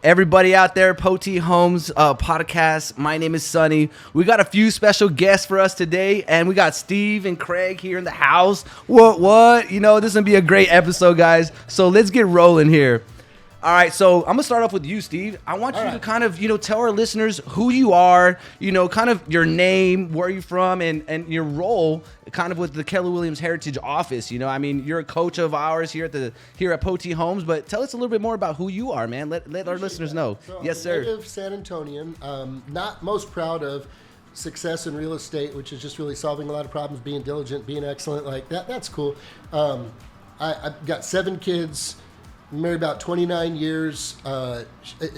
Everybody out there, Poteet Homes podcast. My name is Sonny. We got a few special guests for us today, and we got Steve and Craig here in the house. What? You know, this is going to be a great episode, guys. So let's get rolling here. All right, so I'm going to start off with you, Steve. I want you to kind of, tell our listeners who you are, kind of your name, where you're from, and your role kind of with the Keller Williams Heritage Office. I mean, you're a coach of ours here at Poteet Homes, but tell us a little bit more about who you are, man. Let our listeners know. So yes, I'm a sir. native San Antonian. Not most proud of success in real estate, which is just really solving a lot of problems, being diligent, being excellent. Like that. That's cool. I've got 7 kids. Married about 29 years.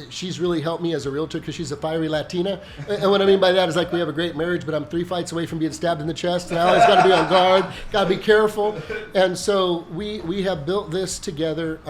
She's really helped me as a realtor because she's a fiery Latina. And what I mean by that is like we have a great marriage, but I'm 3 fights away from being stabbed in the chest. And I always got to be on guard, got to be careful. And so we have built this together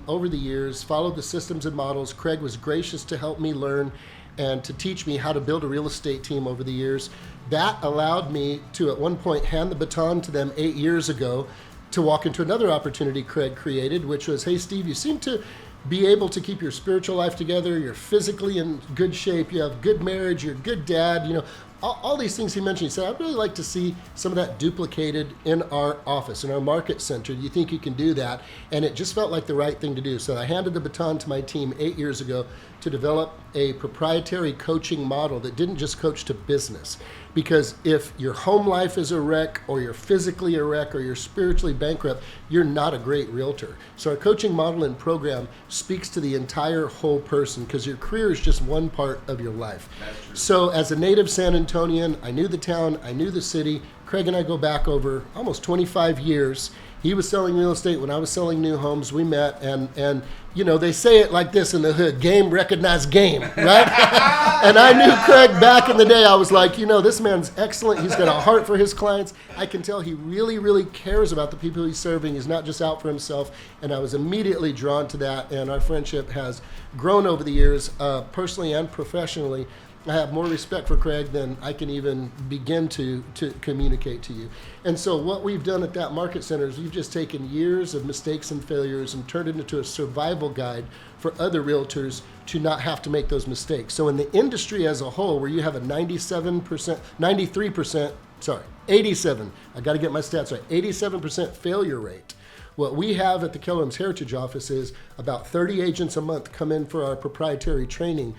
over the years, followed the systems and models. Craig was gracious to help me learn and to teach me how to build a real estate team over the years. That allowed me to at one point hand the baton to them 8 years ago to walk into another opportunity Craig created, which was, hey, Steve, you seem to be able to keep your spiritual life together. You're physically in good shape. You have good marriage. You're a good dad. All these things he mentioned. He said, I'd really like to see some of that duplicated in our office, in our market center. Do you think you can do that? And it just felt like the right thing to do. So I handed the baton to my team 8 years ago to develop a proprietary coaching model that didn't just coach to business. Because if your home life is a wreck, or you're physically a wreck, or you're spiritually bankrupt, you're not a great realtor. So our coaching model and program speaks to the entire whole person, because your career is just one part of your life. So as a native San Antonian, I knew the town, I knew the city. Craig and I go back over almost 25 years. He was selling real estate when I was selling new homes. We met, and they say it like this in the hood: game recognized game, right? And I knew Craig back in the day. I was like, this man's excellent. He's got a heart for his clients. I can tell he really, really cares about the people he's serving. He's not just out for himself. And I was immediately drawn to that, and our friendship has grown over the years, personally and professionally. I have more respect for Craig than I can even begin to communicate to you. And so what we've done at that market center is we've just taken years of mistakes and failures and turned it into a survival guide for other realtors to not have to make those mistakes. So in the industry as a whole, where you have a 87, I got to get my stats right, 87% failure rate. What we have at the Keller Williams Heritage Office is about 30 agents a month come in for our proprietary training.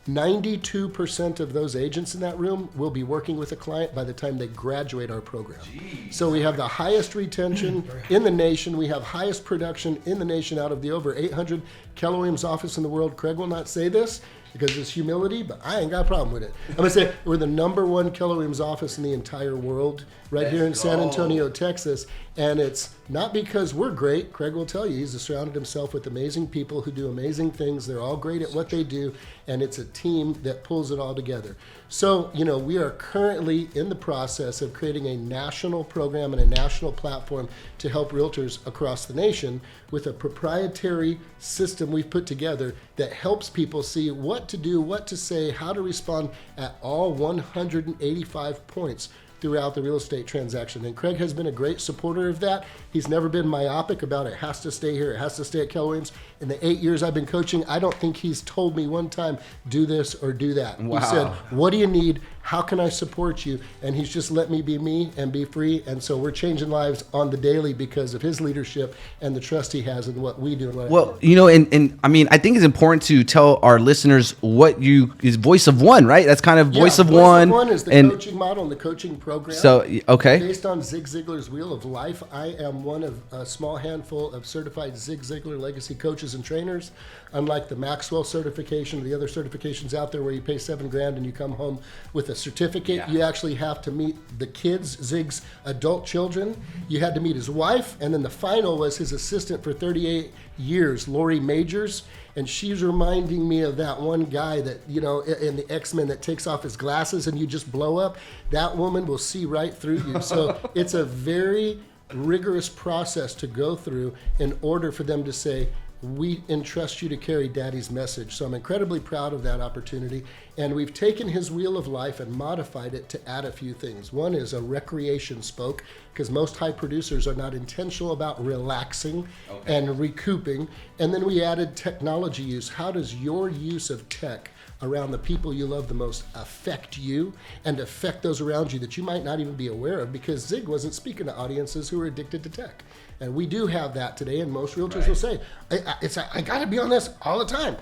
92% of those agents in that room will be working with a client by the time they graduate our program. Jeez. So we have the highest retention in the nation. We have highest production in the nation out of the over 800 Keller Williams office in the world. Craig will not say this because it's humility, but I ain't got a problem with it. I'm going to say we're the #1 Keller Williams office in the entire world here in San Antonio, Texas. And it's not because we're great. Craig will tell you he's surrounded himself with amazing people who do amazing things. They're all great at what they do, and it's a team that pulls it all together. So, we are currently in the process of creating a national program and a national platform to help realtors across the nation with a proprietary system we've put together that helps people see what to do, what to say, how to respond at all 185 points throughout the real estate transaction. And Craig has been a great supporter of that. He's never been myopic about it has to stay here, it has to stay at Keller Williams. In the 8 years I've been coaching, I don't think he's told me one time, do this or do that. Wow. He said, what do you need? How can I support you? And he's just let me be me and be free. And so we're changing lives on the daily because of his leadership and the trust he has in what we do. And what and I mean, I think it's important to tell our listeners what is Voice of One, right? That's kind of Voice of One. Voice of One is the coaching model and the coaching program. So, okay. Based on Zig Ziglar's Wheel of Life, I am one of a small handful of certified Zig Ziglar legacy coaches and trainers. Unlike the Maxwell certification or the other certifications out there where you pay $7,000 and you come home with a certificate, you actually have to meet the kids, Zig's adult children. You had to meet his wife, and then the final was his assistant for 38 years, Lori Majors. And she's reminding me of that one guy that, in the X-Men that takes off his glasses and you just blow up. That woman will see right through you. So it's a very rigorous process to go through in order for them to say, we entrust you to carry Daddy's message. So I'm incredibly proud of that opportunity. And we've taken his wheel of life and modified it to add a few things. One is a recreation spoke, because most high producers are not intentional about relaxing and recouping. And then we added technology use. How does your use of tech around the people you love the most affect you and affect those around you that you might not even be aware of, because Zig wasn't speaking to audiences who are addicted to tech. And we do have that today, and most realtors will say, I got to be on this all the time.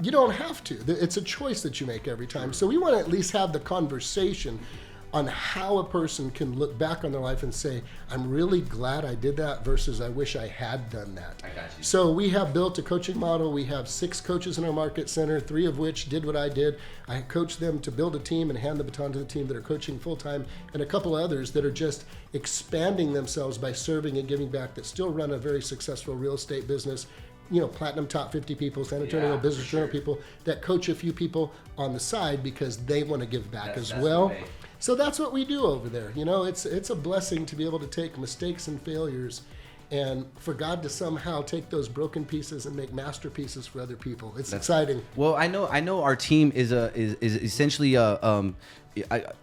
You don't have to. It's a choice that you make every time. So we want to at least have the conversation on how a person can look back on their life and say, I'm really glad I did that versus I wish I had done that. I got you. So we have built a coaching model. We have 6 coaches in our market center, 3 of which did what I did. I coached them to build a team and hand the baton to the team that are coaching full time, and a couple of others that are just expanding themselves by serving and giving back, that still run a very successful real estate business. You know, platinum top 50 people, San Antonio Business Journal people that coach a few people on the side because they want to give back as well. So that's what we do over there. You know, it's a blessing to be able to take mistakes and failures, and for God to somehow take those broken pieces and make masterpieces for other people. It's exciting. Well, I know our team is essentially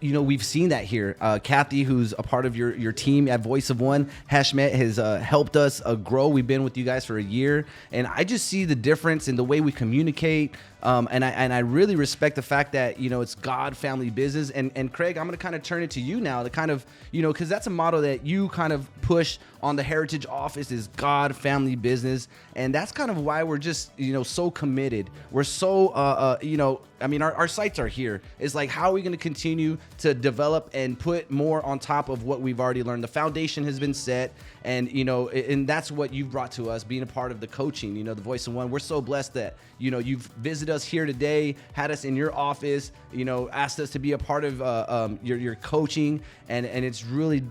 we've seen that here. Kathy, who's a part of your team at Voice of One, Hashmet, has helped us grow. We've been with you guys for a year, and I just see the difference in the way we communicate. And I really respect the fact that, you know, it's God family business. And Craig, I'm going to kind of turn it to you now to kind of, you know, because that's a model that you kind of push on the Heritage Office, is God family business. And that's kind of why we're just, you know, so committed. We're so, you know, I mean, our sights are here. It's like, how are we going to continue to develop and put more on top of what we've already learned? The foundation has been set, and, you know, and that's what you've brought to us, being a part of the coaching, you know, the Voice of One. We're so blessed that, you know, you've visited us here today, had us in your office, you know, asked us to be a part of your coaching, and it's really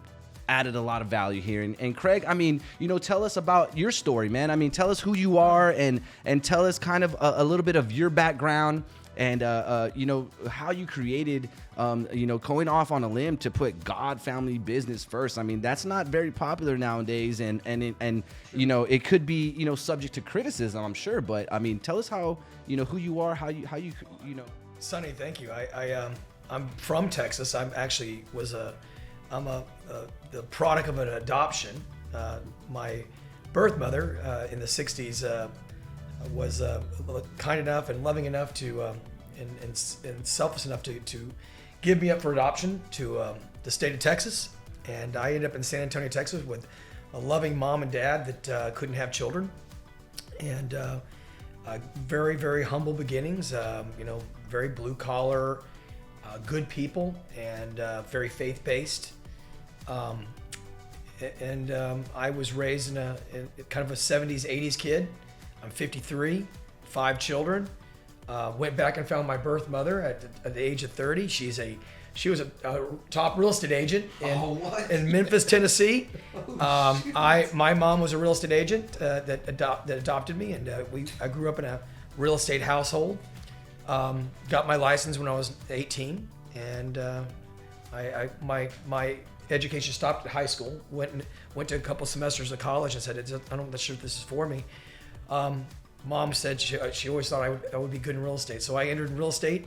added a lot of value here. And Craig, I mean, you know, tell us about your story, man. I mean, tell us who you are, and tell us kind of a little bit of your background, and you know, how you created, you know, going off on a limb to put God family business first. I mean, that's not very popular nowadays, and you know, it could be, you know, subject to criticism, I'm sure. But I mean, tell us how, you know, who you are, how you know. Sonny, thank you. I'm from Texas. I'm the product of an adoption. My birth mother in the '60s was kind enough and loving enough to and selfless enough to give me up for adoption to the state of Texas, and I ended up in San Antonio, Texas, with a loving mom and dad that couldn't have children, and very, very humble beginnings. You know, very blue collar, good people, and very faith based. I was raised in kind of a 70s, 80s kid. I'm 53, 5 children. Went back and found my birth mother at the age of 30. She was a top real estate agent in Memphis, Tennessee. My mom was a real estate agent that adopted me, and I grew up in a real estate household. Got my license when I was 18, and my education stopped at high school. Went to a couple semesters of college and said, I'm not sure if this is for me. Mom said she always thought I would be good in real estate. So I entered in real estate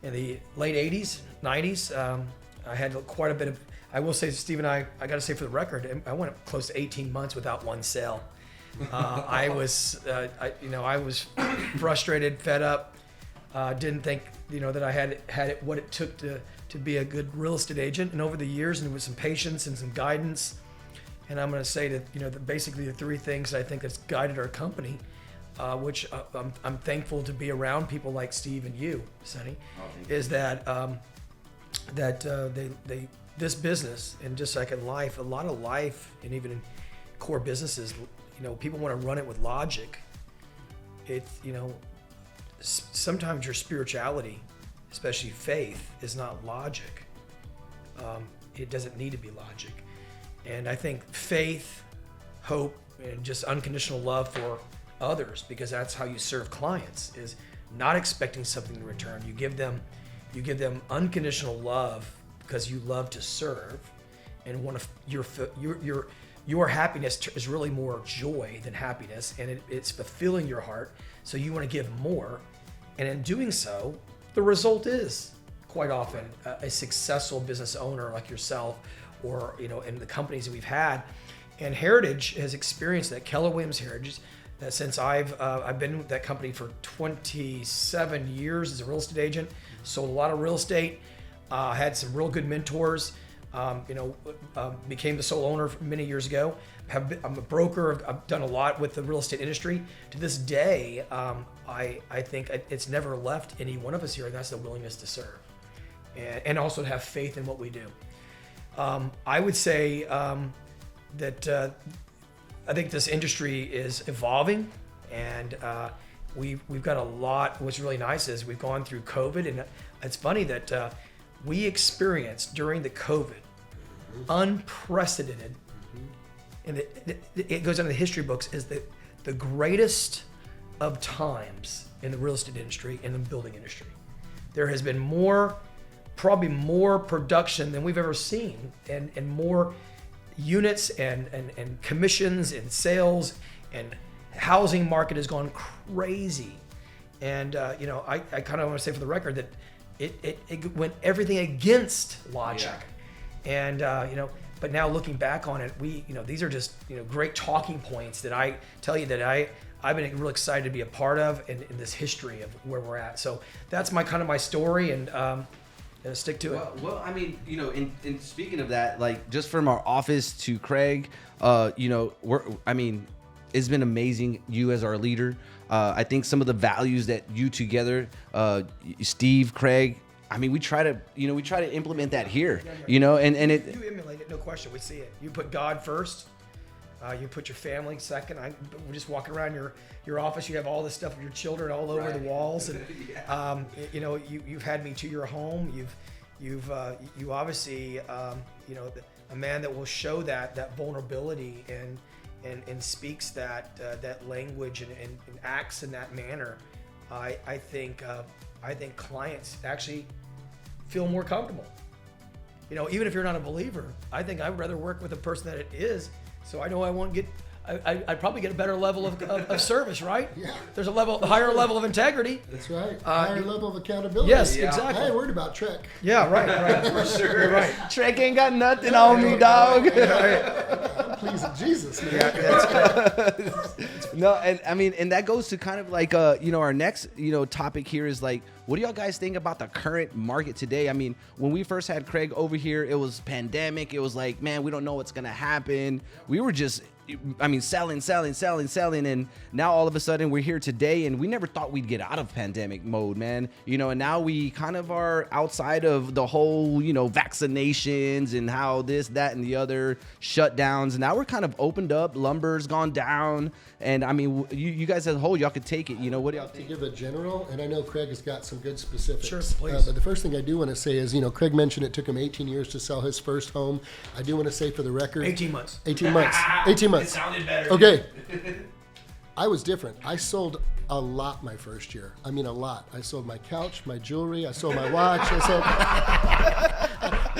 in the late 80s, 90s. I had quite a bit of, I will say, Steve and I got to say for the record, I went close to 18 months without one sale. I was frustrated, fed up, didn't think, you know, that I had it, what it took to be a good real estate agent. And over the years, and with some patience and some guidance, and I'm going to say that, you know, basically the 3 things I think that's guided our company, which I'm thankful to be around people like Steve and you, Sonny, is that this business, and just like in life, a lot of life, and even in core businesses, you know, people want to run it with logic. It's, you know, sometimes your spirituality, especially faith, is not logic. It doesn't need to be logic. And I think faith, hope, and just unconditional love for others, because that's how you serve clients, is not expecting something in return. You give them you love because you love to serve, and want to, you're your happiness is really more joy than happiness, and it's fulfilling your heart. So you want to give more, and in doing so, the result is quite often a successful business owner like yourself, or in the companies that we've had. And Heritage has experienced that. Keller Williams Heritage, since I've been with that company for 27 years as a real estate agent, sold a lot of real estate, had some real good mentors. Became the sole owner many years ago. I'm a broker. I've done a lot with the real estate industry. To this day, I think it's never left any one of us here, and that's the willingness to serve, and also to have faith in what we do. I would say that I think this industry is evolving, and we've got a lot. What's really nice is we've gone through COVID, and it's funny that we experienced during the COVID unprecedented, and it goes into the history books as the greatest of times in the real estate industry and the building industry. There has been probably more production than we've ever seen, and more units and commissions and sales, and housing market has gone crazy. And I kind of want to say for the record that it went everything against logic. Yeah. And but now looking back on it, these are just great talking points that I tell you that I've been really excited to be a part of in this history of where we're at. So that's my story, and stick to it. Well, I mean, in speaking of that, like just from our office to Craig, it's been amazing. You as our leader, I think some of the values that you together, Steve, Craig, I mean, we try to implement that here, and you emulate it, no question. We see it. You put God first. You put your family second. We're just walking around your office. You have all this stuff of your children all over the walls, and yeah. You've had me to your home. You obviously a man that will show that vulnerability and speaks that language and acts in that manner. I think clients actually feel more comfortable. Even if you're not a believer, I think I'd rather work with a person that it is. So I know I won't get. I'd probably get a better level of service, right? Yeah. There's a higher level of integrity. That's right. Higher level of accountability. Yes, yeah. Exactly. I ain't worried about Trek. Yeah, right. For sure. You're right. Trek ain't got nothing on me, dog. I'm pleasing Jesus, man. Yeah, that's good. No, and I mean, and that goes to kind of like our next topic here is like, what do y'all guys think about the current market today? I mean, when we first had Craig over here, it was pandemic. It was like, man, we don't know what's gonna happen. We were just, selling, and now all of a sudden we're here today, and we never thought we'd get out of pandemic mode, man. And now we kind of are outside of the whole, vaccinations and how this, that, and the other shutdowns. And now we're kind of opened up. Lumber's gone down, and I mean, you guys as a whole, y'all could take it. What do y'all think? To give a general, and I know Craig has got some good specifics. Sure, please. But the first thing I do want to say is, Craig mentioned it took him 18 years to sell his first home. I do want to say for the record, 18 months. 18 months. 18 months. It sounded better. Okay. I was different. I sold a lot my first year. I mean, a lot. I sold my couch, my jewelry. I sold my watch. It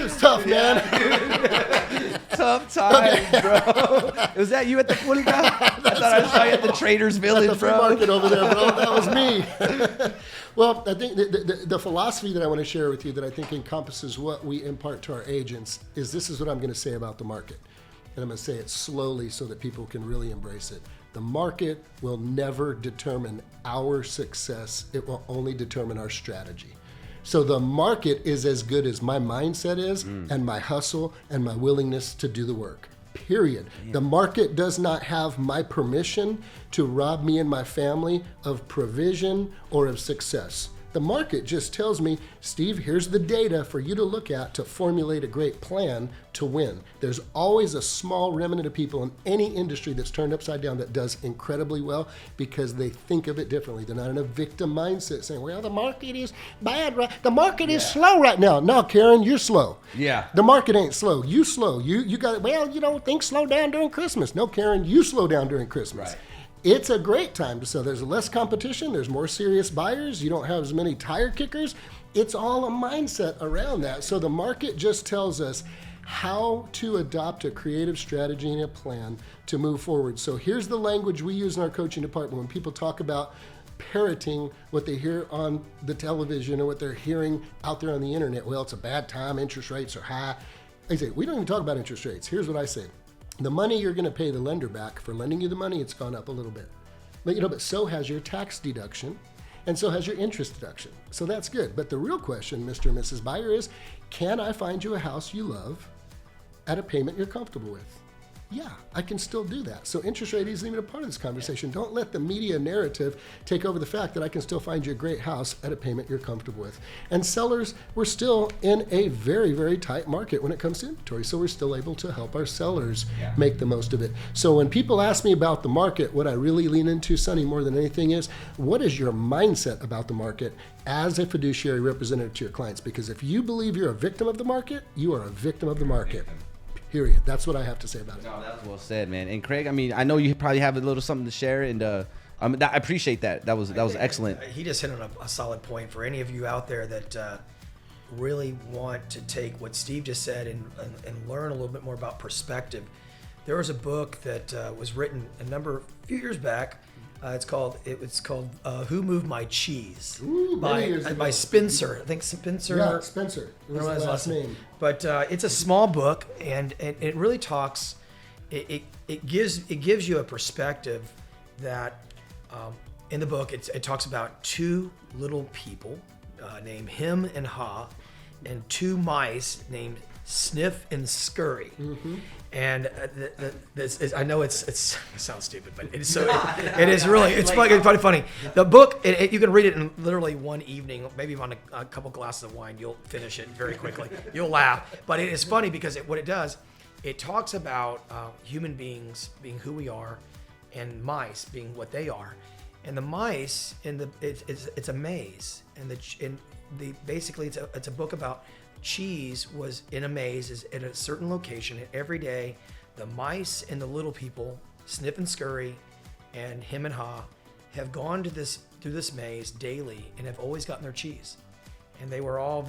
was tough, man. Tough times, bro. Was that you at the fully guy? I thought I saw you at the Traders Village, at the bro. flea market over there, bro. That was me. Well, I think the philosophy that I want to share with you that I think encompasses what we impart to our agents is this is what I'm going to say about the market. And I'm going to say it slowly so that people can really embrace it. The market will never determine our success. It will only determine our strategy. So the market is as good as my mindset is and my hustle and my willingness to do the work. Period. Yeah. The market does not have my permission to rob me and my family of provision or of success. The market just tells me, Steve, here's the data for you to look at to formulate a great plan to win. There's always a small remnant of people in any industry that's turned upside down that does incredibly well because they think of it differently. They're not in a victim mindset saying, well, the market is bad, right? The market is slow right now. No, Karen, you're slow. Yeah. The market ain't slow. You slow. You got it. Well, things slow down during Christmas. No, Karen, you slow down during Christmas. Right. It's a great time to sell. There's less competition. There's more serious buyers. You don't have as many tire kickers. It's all a mindset around that. So the market just tells us how to adopt a creative strategy and a plan to move forward. So here's the language we use in our coaching department when people talk about parroting what they hear on the television or what they're hearing out there on the internet. Well, it's a bad time, interest rates are high. I say, we don't even talk about interest rates. Here's what I say. The money you're going to pay the lender back for lending you the money, it's gone up a little bit. But so has your tax deduction, and so has your interest deduction. So that's good. But the real question, Mr. and Mrs. Buyer, is can I find you a house you love at a payment you're comfortable with? Yeah, I can still do that. So interest rate isn't even a part of this conversation. Don't let the media narrative take over the fact that I can still find you a great house at a payment you're comfortable with. And sellers, we're still in a very, very tight market when it comes to inventory. So we're still able to help our sellers make the most of it. So when people ask me about the market, what I really lean into, Sonny, more than anything is, what is your mindset about the market as a fiduciary representative to your clients? Because if you believe you're a victim of the market, you are a victim of the market. Period. That's what I have to say about it. No, that's well said, man. And Craig, I mean, I know you probably have a little something to share, and I appreciate that. That was excellent. He just hit on a solid point for any of you out there that really want to take what Steve just said and learn a little bit more about perspective. There was a book that was written a few years back. It's called "Who Moved My Cheese" by Spencer. I think Spencer. Yeah, Spencer. It was his last name. But it's a small book, and it really talks. It gives you a perspective that in the book it talks about two little people named Him and Ha, and two mice named Sniff and Scurry. Mm-hmm. And I know it sounds stupid, but it is really it's funny. The book you can read it in literally one evening, maybe on a couple glasses of wine. You'll finish it very quickly. You'll laugh, but it is funny because what it does, it talks about human beings being who we are, and mice being what they are. And the mice it's a maze, and basically it's a book about. Cheese was in a maze at a certain location, and every day the mice and the little people, Sniff and Scurry and Him and Ha, have gone through this maze daily and have always gotten their cheese. And they were all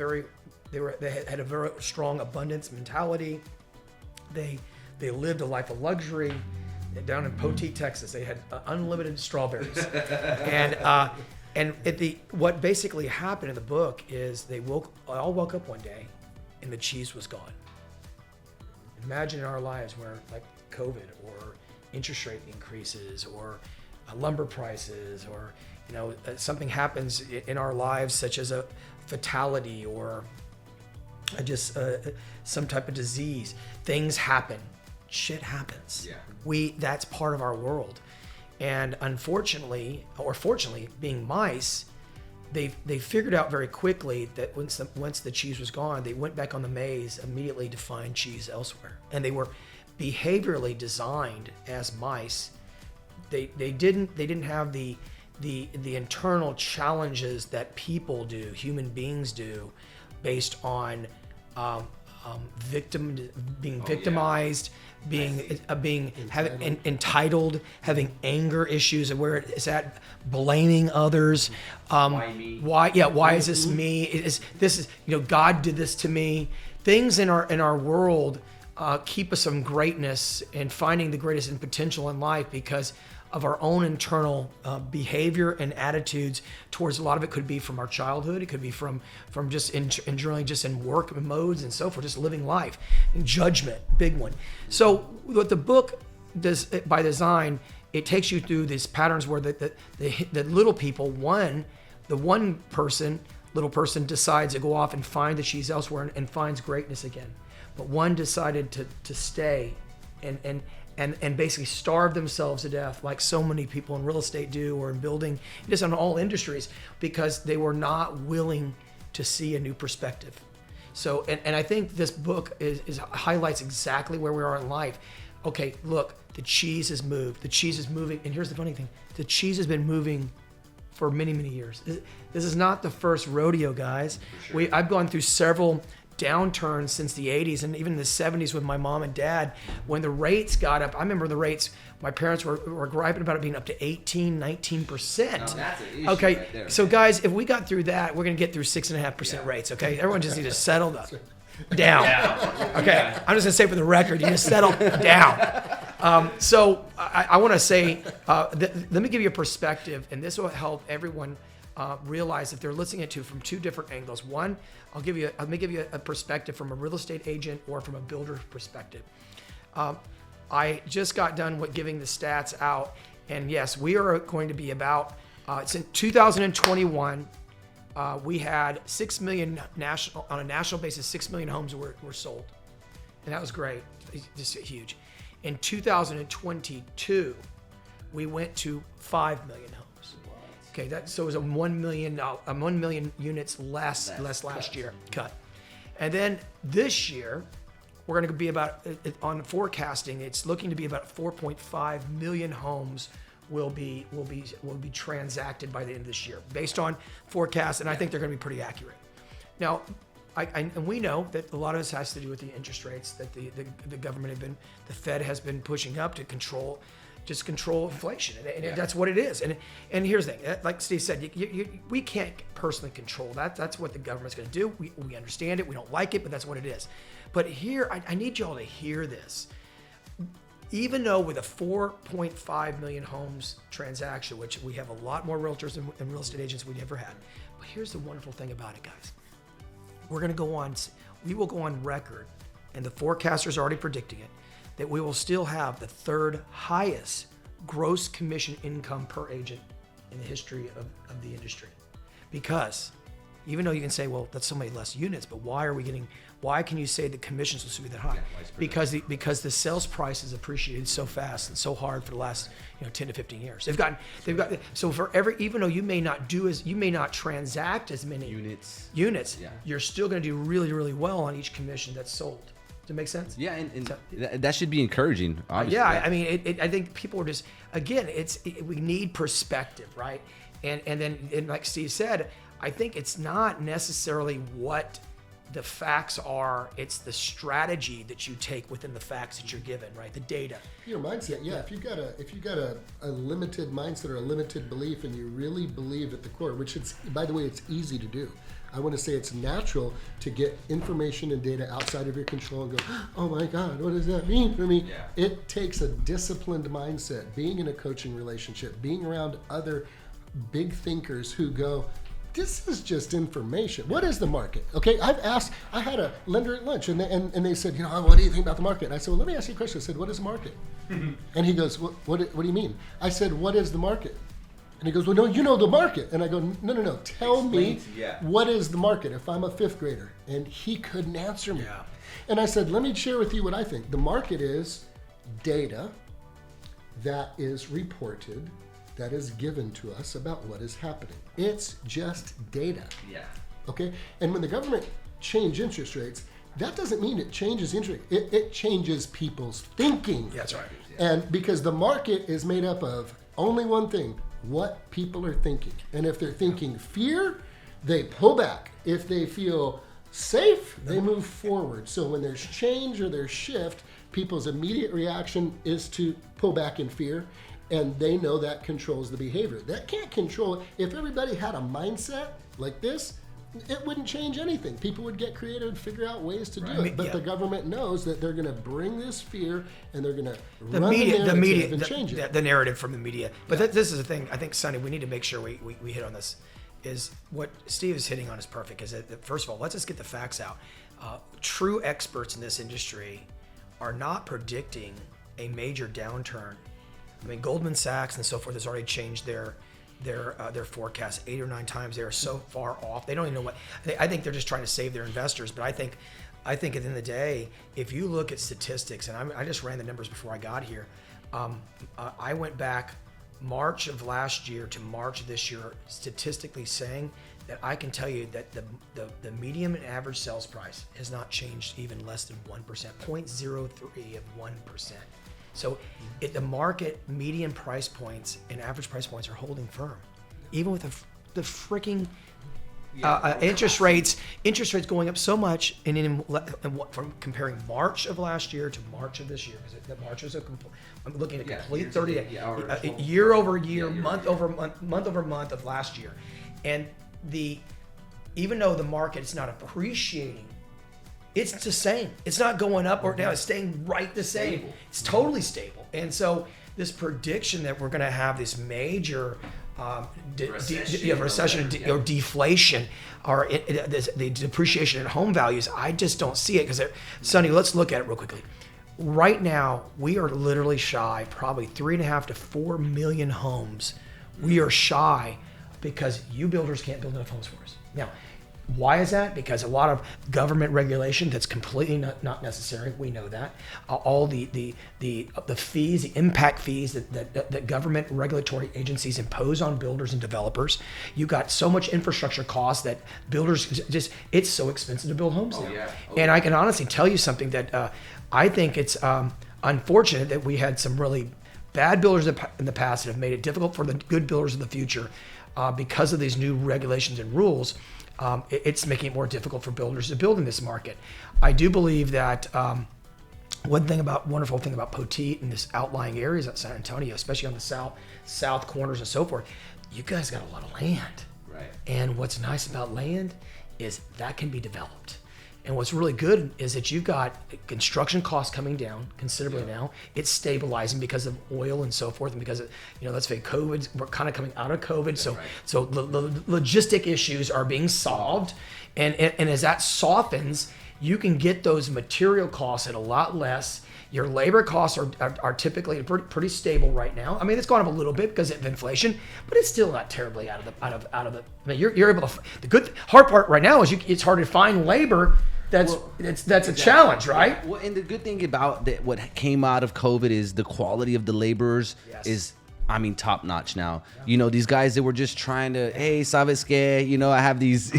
they had a very strong abundance mentality. They lived a life of luxury. Down in Poteet, Texas, they had unlimited strawberries. And what basically happened in the book is they all woke up one day and the cheese was gone. Imagine in our lives where like COVID or interest rate increases or lumber prices or something happens in our lives such as a fatality or just some type of disease. Things happen. Shit happens. Yeah. That's part of our world. And unfortunately, or fortunately, being mice, they figured out very quickly that once the cheese was gone, they went back on the maze immediately to find cheese elsewhere. And they were behaviorally designed as mice. They didn't have the internal challenges that people do, human beings do, based on being victimized. Being having entitled, having anger issues, and where it's at blaming others. Why me? Why is this me? God did this to me. Things in our world keep us from greatness and finding the greatest in potential in life because of our own internal behavior and attitudes towards. A lot of it could be from our childhood. It could be from just generally just in work modes and so forth, just living life. And judgment, big one. So what the book does by design, it takes you through these patterns where the little people, little person decides to go off and find the cheese elsewhere and finds greatness again. But one decided to stay and basically starve themselves to death like so many people in real estate do or in building, just in all industries, because they were not willing to see a new perspective. So, and I think this book is highlights exactly where we are in life. Okay, look, the cheese has moved. The cheese is moving. And here's the funny thing. The cheese has been moving for many, many years. This is not the first rodeo, guys. Sure. I've gone through several downturns since the 80s and even the 70s with my mom and dad when the rates got up. I remember the rates, my parents were griping about it being up to 18, 19%. No, that's an issue okay, right there. So guys, if we got through that, we're going to get through 6.5% rates, okay? Everyone just needs to settle up. down. Okay, I'm just gonna say for the record, you just settle down. So I want to say, let me give you a perspective, and this will help everyone realize if they're listening to it from two different angles. One, let me give you a perspective from a real estate agent or from a builder perspective. I just got done with giving the stats out, and yes, we are going to be about. It's in 2021. We had 6 million on a national basis. 6 million homes were sold, and that was great, just huge. In 2022, we went to 5 million homes. Okay, so it was a 1 million units less last year cut. And then this year, we're going to be about, on forecasting, it's looking to be about 4.5 million homes will be transacted by the end of this year, based on forecasts, and I think they're going to be pretty accurate. Now, and we know that a lot of this has to do with the interest rates that the government the Fed has been pushing up to control inflation, and that's what it is. And here's the thing, like Steve said, we can't personally control that. That's what the government's going to do. We understand it. We don't like it, but that's what it is. But here, I need y'all to hear this. Even though with a 4.5 million homes transaction, which we have a lot more realtors and real estate agents we never had, but here's the wonderful thing about it, guys. We will go on record, and the forecasters are already predicting it, that we will still have the third highest gross commission income per agent in the history of the industry. Because even though you can say, well, that's so many less units, but why can you say the commissions will still be that high? Because the sales price has appreciated so fast and so hard for the last 10 to 15 years. They've got so for even though you may not transact as many units, you're still going to do really, really well on each commission that's sold. Does it make sense? Yeah, and that should be encouraging, obviously. I mean, I think people are just, again, we need perspective, right? And then like Steve said, I think it's not necessarily what the facts are, it's the strategy that you take within the facts that you're given, right? The data. Your mindset, yeah. If you've got a limited mindset or a limited belief, and you really believe at the core, which it's, by the way, it's easy to do. I want to say it's natural to get information and data outside of your control and go, oh my God, what does that mean for me? Yeah. It takes a disciplined mindset, being in a coaching relationship, being around other big thinkers who go, this is just information. What is the market? Okay, I had a lender at lunch, and they said, what do you think about the market? And I said, well, let me ask you a question. I said, what is the market? And he goes, what do you mean? I said, what is the market? And he goes, well, no, you know the market. And I go, no, tell me what is the market if I'm a fifth grader? And he couldn't answer me. Yeah. And I said, let me share with you what I think. The market is data that is reported, that is given to us about what is happening. It's just data. Yeah. Okay? And when the government changes interest rates, that doesn't mean it changes interest. It changes people's thinking. Yeah, that's right. And because the market is made up of only one thing, what people are thinking. And if they're thinking fear, they pull back. If they feel safe, they move forward. So when there's change or there's shift, people's immediate reaction is to pull back in fear. And they know that controls the behavior. That can't control it. If everybody had a mindset like this, it wouldn't change anything. People would get creative and figure out ways to do it. But the government knows that they're going to bring this fear and they're going to run the media and change it. The narrative from the media. But this is the thing. I think, Sonny, we need to make sure we hit on this. Is what Steve is hitting on is perfect. Is that, first of all, let's just get the facts out. True experts in this industry are not predicting a major downturn. I mean, Goldman Sachs and so forth has already changed their forecast 8 or 9 times. They are so far off. They don't even know what. I think they're just trying to save their investors. But I think at the end of the day, if you look at statistics, and I just ran the numbers before I got here, I went back March of last year to March of this year, statistically saying that I can tell you that the median and average sales price has not changed even less than 1%, 0.03 of 1%. So the market median price points and average price points are holding firm, even with the freaking interest rates going up so much. And from comparing March of last year to March of this year, because March was I'm looking at complete 30 year over year, month over month of last year, and even though the market is not appreciating it's the same. It's not going up or down. It's staying right the same. Stable. It's totally stable. And so this prediction that we're going to have this major recession or deflation or the depreciation in home values, I just don't see it. Because, Sonny, let's look at it real quickly. Right now, we are literally shy, probably 3.5 to 4 million homes. We are shy because you builders can't build enough homes for us. Now, why is that? Because a lot of government regulation that's completely not necessary. We know that. All the fees, the impact fees that government regulatory agencies impose on builders and developers. You got so much infrastructure costs that builders just, it's so expensive to build homes now. Yeah. And I can honestly tell you something that I think it's unfortunate that we had some really bad builders in the past that have made it difficult for the good builders of the future because of these new regulations and rules. It's making it more difficult for builders to build in this market. I do believe that wonderful thing about Poteet and this outlying areas of San Antonio, especially on the south corners and so forth, you guys got a lot of land. Right. And what's nice about land is that can be developed. And what's really good is that you've got construction costs coming down considerably now. It's stabilizing because of oil and so forth, and because of, let's say COVID, we're kind of coming out of COVID. So the logistic issues are being solved. And as that softens, you can get those material costs at a lot less. Your labor costs are typically pretty stable right now. I mean, it's gone up a little bit because of inflation, but it's still not terribly out of the. I mean, you're able to. The hard part right now is it's hard to find labor. That's a challenge, right? Yeah. Well, and the good thing about what came out of COVID is the quality of the laborers is, top notch now. Yeah. These guys that were just trying to, hey, sabes que, I have these,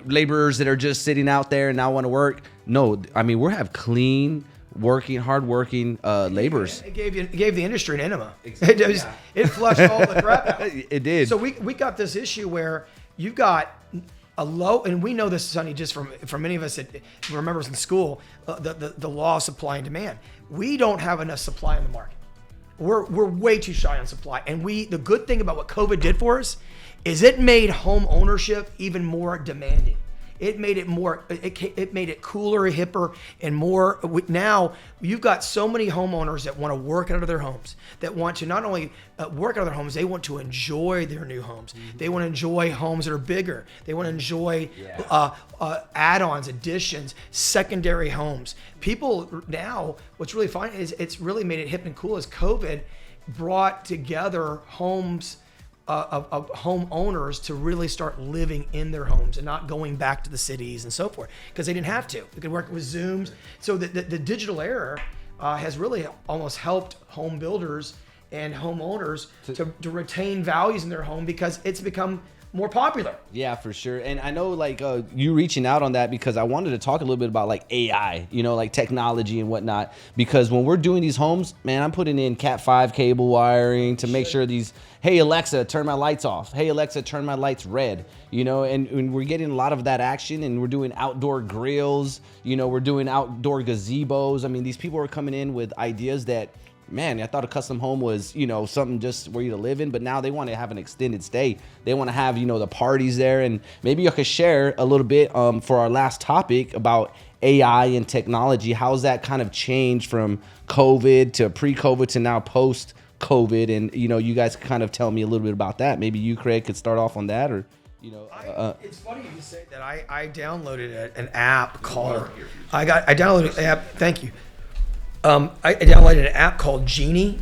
laborers that are just sitting out there and now want to work. No, we have clean, hardworking laborers. It gave the industry an enema. Exactly. It flushed all the crap out. It did. So we got this issue where you've got a low, and we know this, Sonny, just from many of us that remember in school, the law of supply and demand. We don't have enough supply in the market. We're way too shy on supply. And the good thing about what COVID did for us is it made home ownership even more demanding. It made it more. It made it cooler, hipper, and more. Now you've got so many homeowners that want to work out of their homes, that want to not only work out of their homes, they want to enjoy their new homes. Mm-hmm. They want to enjoy homes that are bigger. They want to enjoy add-ons, additions, secondary homes. People now, what's really fun is it's really made it hip and cool. As COVID brought together homes. Of homeowners to really start living in their homes and not going back to the cities and so forth, because they didn't have to. They could work with Zooms. So the digital era has really almost helped home builders and homeowners to retain values in their home because it's become more popular. Yeah, for sure. And I know you reaching out on that because I wanted to talk a little bit about AI, technology and whatnot, because when we're doing these homes, man, I'm putting in Cat 5 cable wiring to make sure these, hey, Alexa, turn my lights off. Hey, Alexa, turn my lights red, and we're getting a lot of that action, and we're doing outdoor grills, we're doing outdoor gazebos. These people are coming in with ideas that, man, I thought a custom home was, something just for you to live in, but now they want to have an extended stay. They want to have, the parties there. And maybe you could share a little bit for our last topic about AI and technology. How's that kind of changed from COVID to pre-COVID to now post-COVID? And, you guys could kind of tell me a little bit about that. Maybe you, Craig, could start off on that, or, it's funny you say that. I downloaded an app called, I downloaded an app. Thank you. I downloaded an app called Genie.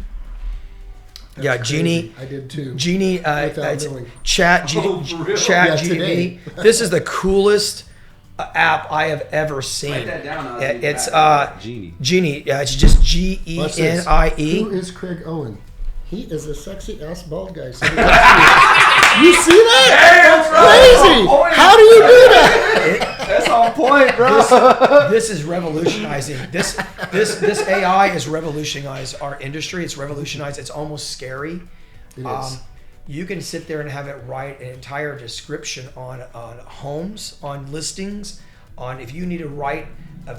That's Genie. I did too. Genie. It's Chat GTP. Too. This is the coolest app I have ever seen. Write that down. It's Genie. Genie. It's just GENIE. Who is Craig Owen? He is a sexy ass bald guy. You see that? That's crazy. How do you do that? That's on point, bro. This is revolutionizing. This AI has revolutionized our industry. It's revolutionized. It's almost scary. It is. You can sit there and have it write an entire description on homes, on listings, on if you need to write a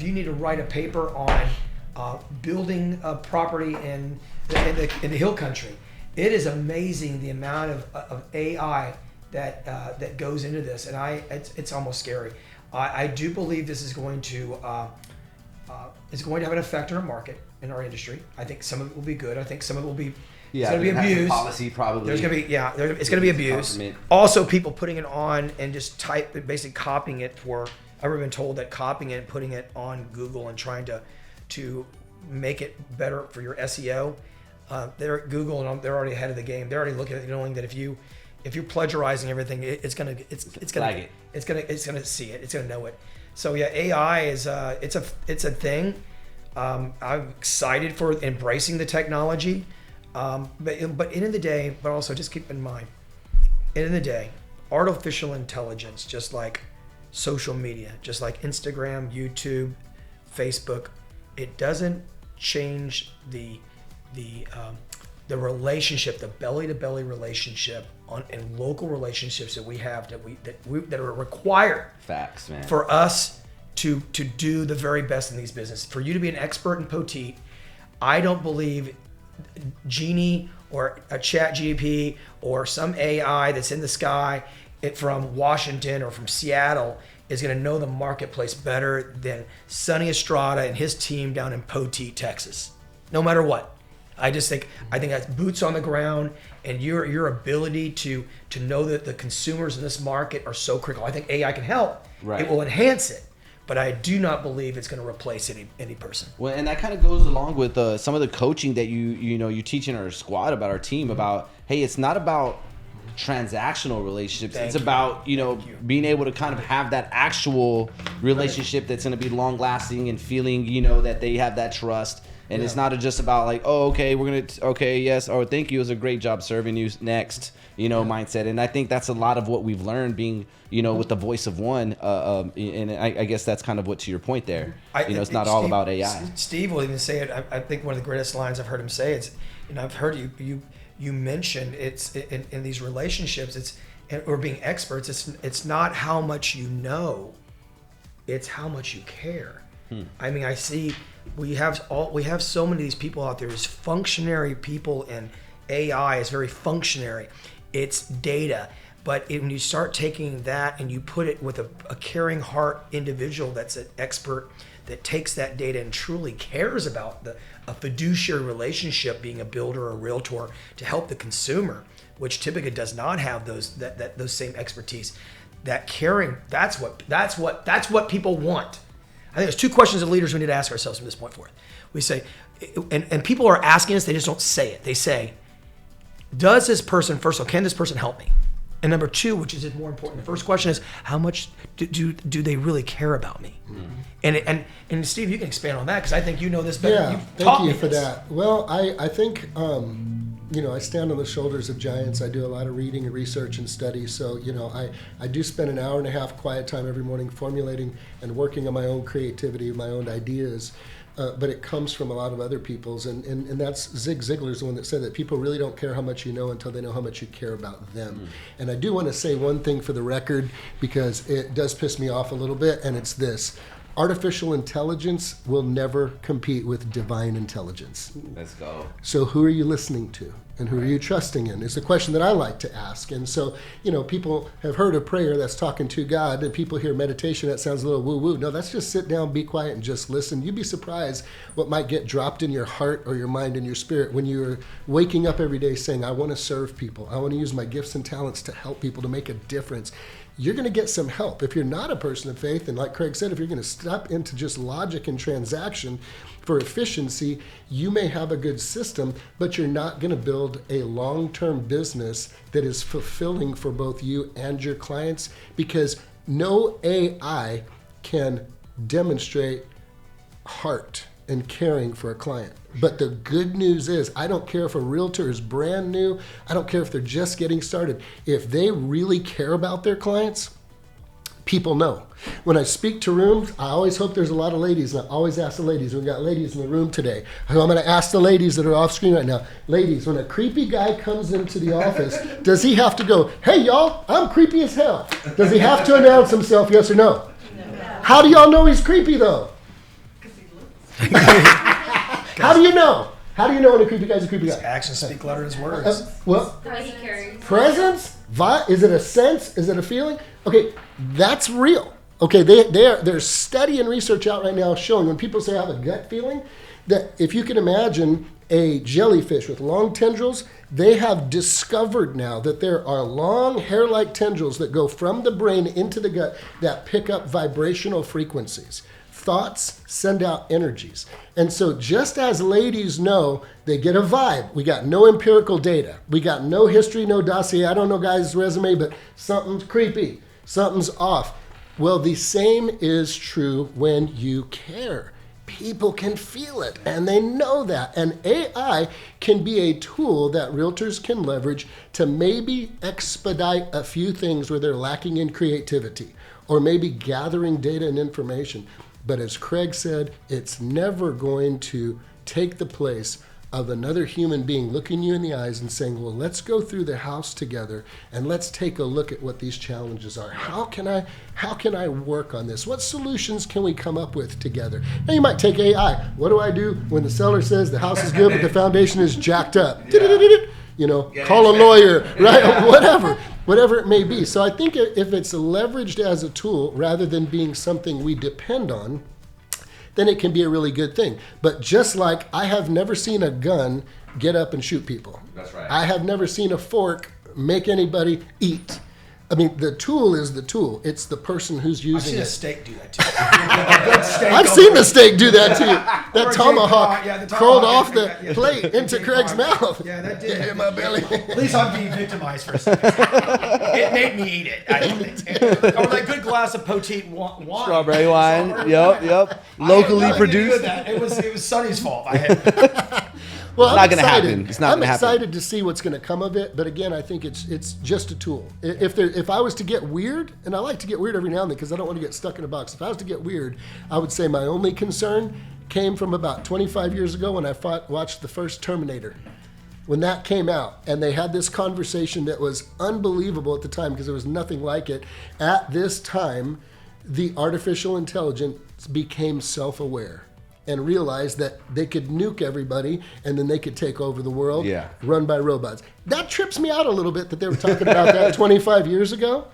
paper on building a property in the hill country. It is amazing the amount of AI that goes into this, and it's almost scary. I do believe this is going to have an effect on our market, in our industry. I think some of it will be good. I think some of it will be it's going to be abused. Policy probably. There's going to be it's going to be abused. Also, people putting it on and just basically copying it for. I've ever been told that copying it and putting it on Google and trying to make it better for your SEO. They're at Google and they're already ahead of the game. They're already looking at it, knowing that if you're plagiarizing everything, it's gonna see it. It's gonna know it. So yeah, AI is it's a thing. I'm excited for embracing the technology. But end of the day, but also just keep in mind, end of the day, artificial intelligence, just like social media, just like Instagram, YouTube, Facebook, it doesn't change the relationship, the belly-to-belly relationship and local relationships that we have that are required. Facts, man. For us to do the very best in these businesses. For you to be an expert in Poteet, I don't believe Genie or a Chat GP or some AI that's in the sky from Washington or from Seattle is going to know the marketplace better than Sonny Estrada and his team down in Poteet, Texas. No matter what. I think that's boots on the ground, and your ability to know that the consumers in this market are so critical. I think AI can help. Right. It will enhance it, but I do not believe it's going to replace any person. Well, and that kind of goes along with some of the coaching that you teach in our squad about our team about, hey, it's not about transactional relationships. It's about being able to kind of have that actual relationship that's going to be long lasting and feeling that they have that trust. And it's not just about like, oh, okay, yes, or thank you, it was a great job serving you, next, mindset. And I think that's a lot of what we've learned being, with the voice of one. And I guess that's kind of what, to your point there, it's not all about AI. Steve will even say it. I think one of the greatest lines I've heard him say, I've heard you mentioned it's in these relationships, or being experts, it's not how much you know, it's how much you care. I mean, I see we have so many of these people out there as functionary people, and AI is very functionary. It's data. But when you start taking that and you put it with a caring heart individual that's an expert that takes that data and truly cares about a fiduciary relationship, being a builder or a realtor, to help the consumer, which typically does not have those same expertise. That caring, that's what people want. I think there's two questions as leaders we need to ask ourselves from this point forward. We say, and people are asking us, they just don't say it. They say, does this person, first of all, can this person help me? And number two, which is more important, the first question is, how much do they really care about me? Mm-hmm. And Steve, you can expand on that, because I think you know this better. Yeah, thank you for that. Well, I think, I stand on the shoulders of giants. I do a lot of reading and research and study. So, I do spend an hour and a half quiet time every morning formulating and working on my own creativity, my own ideas. But it comes from a lot of other people's. And that's Zig Ziglar's the one that said that people really don't care how much you know until they know how much you care about them. Mm. And I do want to say one thing for the record, because it does piss me off a little bit, and it's this. Artificial intelligence will never compete with divine intelligence. Let's go. So who are you listening to? And who are you trusting in? Is a question that I like to ask. And so, people have heard of prayer, that's talking to God, and people hear meditation, that sounds a little woo-woo. No, that's just sit down, be quiet, and just listen. You'd be surprised what might get dropped in your heart or your mind and your spirit when you're waking up every day saying, I want to serve people. I want to use my gifts and talents to help people, to make a difference. You're going to get some help. If you're not a person of faith, and like Craig said, if you're going to step into just logic and transaction for efficiency, you may have a good system, but you're not going to build a long-term business that is fulfilling for both you and your clients, because no AI can demonstrate heart and caring for a client. But the good news is, I don't care if a realtor is brand new, I don't care if they're just getting started. If they really care about their clients, people know. When I speak to rooms, I always hope there's a lot of ladies, and I always ask the ladies. We've got ladies in the room today. So I'm going to ask the ladies that are off screen right now. Ladies, when a creepy guy comes into the office, does he have to go, hey y'all, I'm creepy as hell? Does he have to announce himself, yes or no? No. How do y'all know he's creepy though? How do you know? How do you know when a creepy guy's a creepy guy? His actions speak louder than his words. Well, He carries. presence? Is it a sense? Is it a feeling? Okay, that's real. Okay, there's study and research out right now showing when people say I have a gut feeling, that if you can imagine a jellyfish with long tendrils, they have discovered now that there are long hair-like tendrils that go from the brain into the gut that pick up vibrational frequencies. Thoughts send out energies. And so just as ladies know, they get a vibe. We got no empirical data. We got no history, no dossier. I don't know guy's resume, but something's creepy. Something's off. Well, the same is true when you care. People can feel it, and they know that. And AI can be a tool that realtors can leverage to maybe expedite a few things where they're lacking in creativity, or maybe gathering data and information. But as Craig said, it's never going to take the place of another human being looking you in the eyes and saying, well, let's go through the house together and let's take a look at what these challenges are. How can I work on this? What solutions can we come up with together? Now you might take AI. What do I do when the seller says the house is good but the foundation is jacked up? You know, call a lawyer, right? Whatever it may be. So I think if it's leveraged as a tool rather than being something we depend on, then it can be a really good thing. But just like I have never seen a gun get up and shoot people. That's right. I have never seen a fork make anybody eat. I mean, the tool is the tool. It's the person who's using it. I've seen a steak do that too. A good steak I've seen the steak do that too. That Or a tomahawk the crawled tomahawk, off the plate into Craig's mouth. Yeah, that did. Hit my belly. At least I'm being victimized for a second. It made me eat it. I think. Or that good glass of Poteet wine. Strawberry wine. Yep. Locally produced. It was Sonny's fault. I had. Well, It's not gonna happen. It's not I'm gonna happen. excited to see what's going to come of it. But again, I think it's just a tool. If I was to get weird, and I like to get weird every now and then because I don't want to get stuck in a box. If I was to get weird, I would say my only concern came from about 25 years ago when I watched the first Terminator. When that came out, and they had this conversation that was unbelievable at the time because there was nothing like it. At this time, the artificial intelligence became self-aware and realized that they could nuke everybody and then they could take over the world, run by robots. That trips me out a little bit that they were talking about that 25 years ago.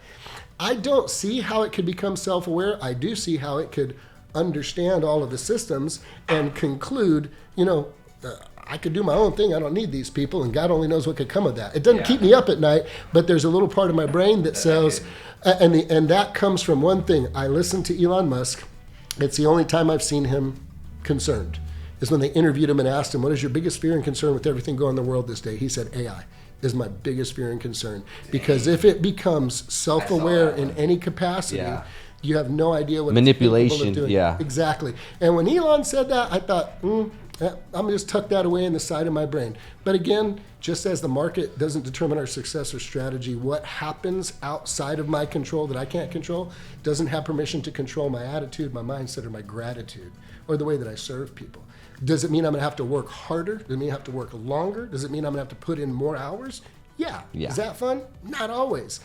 I don't see how it could become self-aware. I do see how it could understand all of the systems and conclude, I could do my own thing. I don't need these people, and God only knows what could come of that. It doesn't keep me up at night, but there's a little part of my brain that says, and that comes from one thing. I listen to Elon Musk. It's the only time I've seen him concerned, is when they interviewed him and asked him, what is your biggest fear and concern with everything going on in the world this day? He said, AI is my biggest fear and concern. Because if it becomes self-aware in any capacity, you have no idea what manipulation, it's capable of doing. Exactly. And when Elon said that, I thought, I'm going to just tuck that away in the side of my brain. But again, just as the market doesn't determine our success or strategy, what happens outside of my control that I can't control doesn't have permission to control my attitude, my mindset, or my gratitude, or the way that I serve people. Does it mean I'm going to have to work harder? Does it mean I have to work longer? Does it mean I'm going to have to put in more hours? Yeah. Is that fun? Not always.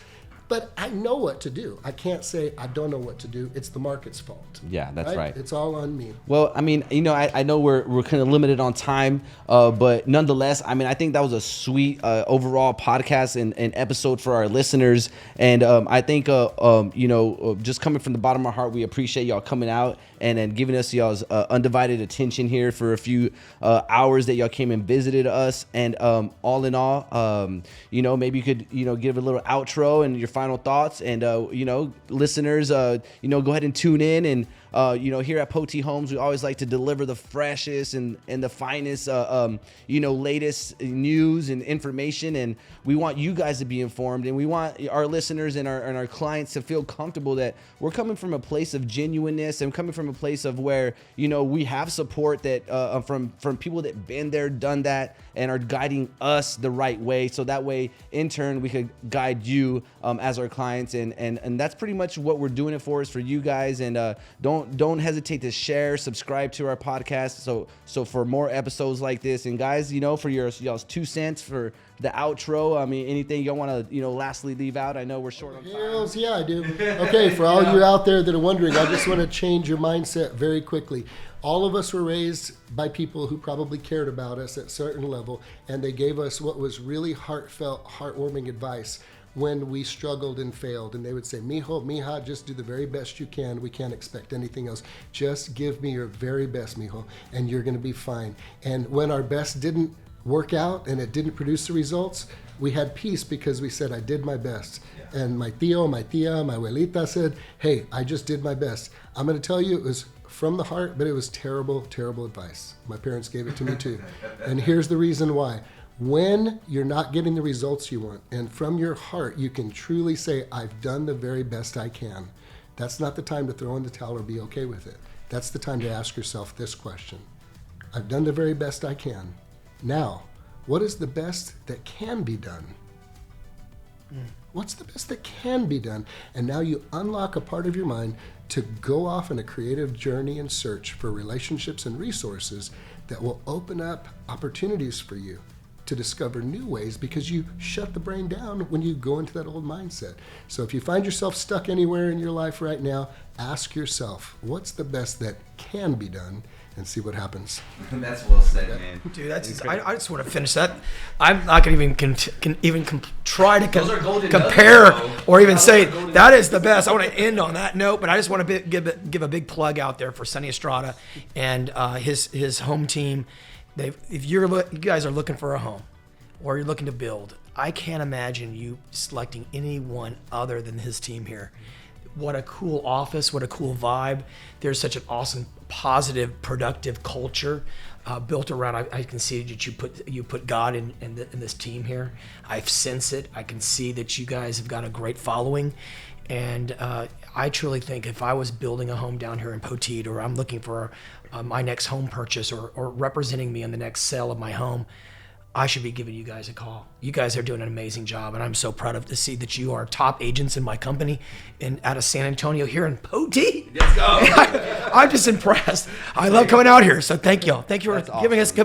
But I know what to do. I can't say I don't know what to do. It's the market's fault. Yeah, that's right. It's all on me. Well, I mean, I know we're kind of limited on time, but nonetheless, I mean, I think that was a sweet overall podcast and episode for our listeners. And I think, just coming from the bottom of our heart, we appreciate y'all coming out and giving us y'all's undivided attention here for a few hours that y'all came and visited us. And all in all, maybe you could, give a little outro and your final thoughts. And, listeners, go ahead and tune in. And, here at Poteet Homes, we always like to deliver the freshest and the finest, latest news and information. And we want you guys to be informed, and we want our listeners and our clients to feel comfortable that we're coming from a place of genuineness and coming from a place of where, we have support that from people that been there, done that, and are guiding us the right way. So that way, in turn, we could guide you as our clients. And that's pretty much what we're doing it for, is for you guys. And don't hesitate to share, subscribe to our podcast. So for more episodes like this, and guys, for y'all's 2 cents for the outro. I mean, anything y'all want to, lastly leave out? I know we're short on time. Hells yeah, I do. Okay, for all you out there that are wondering, I just want to change your mindset very quickly. All of us were raised by people who probably cared about us at a certain level, and they gave us what was really heartfelt, heartwarming advice. when we struggled and failed. And they would say, mijo, mija, just do the very best you can. We can't expect anything else. Just give me your very best, mijo, and you're going to be fine. And when our best didn't work out and it didn't produce the results, we had peace because we said, I did my best. Yeah. And my tío, my tía, my abuelita said, hey, I just did my best. I'm going to tell you, it was from the heart, but it was terrible, terrible advice. My parents gave it to me too. And here's the reason why. When you're not getting the results you want, and from your heart you can truly say, I've done the very best I can, that's not the time to throw in the towel or be okay with it. That's the time to ask yourself this question. I've done the very best I can. Now, what is the best that can be done? What's the best that can be done? And now you unlock a part of your mind to go off on a creative journey and search for relationships and resources that will open up opportunities for you to discover new ways, because you shut the brain down when you go into that old mindset. So if you find yourself stuck anywhere in your life right now, ask yourself, what's the best that can be done, and see what happens. That's well said, man. Dude, I just want to finish that. I'm not going to even try to compare or even say that is the best. I want to end on that note, but I just want to give a big plug out there for Sonny Estrada and his home team. If you guys are looking for a home or you're looking to build, I can't imagine you selecting anyone other than his team here. What a cool office, what a cool vibe. There's such an awesome, positive, productive culture built around. I can see that you put God in this team here. I sense it. I can see that you guys have got a great following. And I truly think if I was building a home down here in Poteet, or I'm looking for my next home purchase, or representing me in the next sale of my home, I should be giving you guys a call. You guys are doing an amazing job, and I'm so proud to see that you are top agents in my company and out of San Antonio here in Poteet. Let's go. I'm just impressed. I love coming out here, so thank you. Thank you for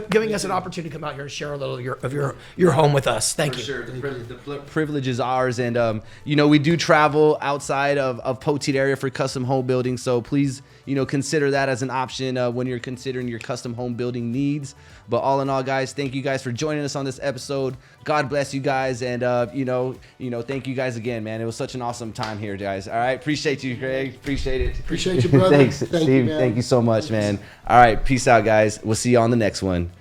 giving us an opportunity to come out here and share a little of your home with us. Thank you. Sure, the privilege is ours, and we do travel outside of Poteet area for custom home building, so please consider that as an option when you're considering your custom home building needs. But all in all, guys, thank you guys for joining us on this episode. God bless you guys, and thank you guys again, man. It was such an awesome time here, guys. All right, appreciate you, Craig. Appreciate it. Appreciate you, brother. Thanks, Steve. Thank you so much, man. All right, peace out, guys. We'll see you on the next one.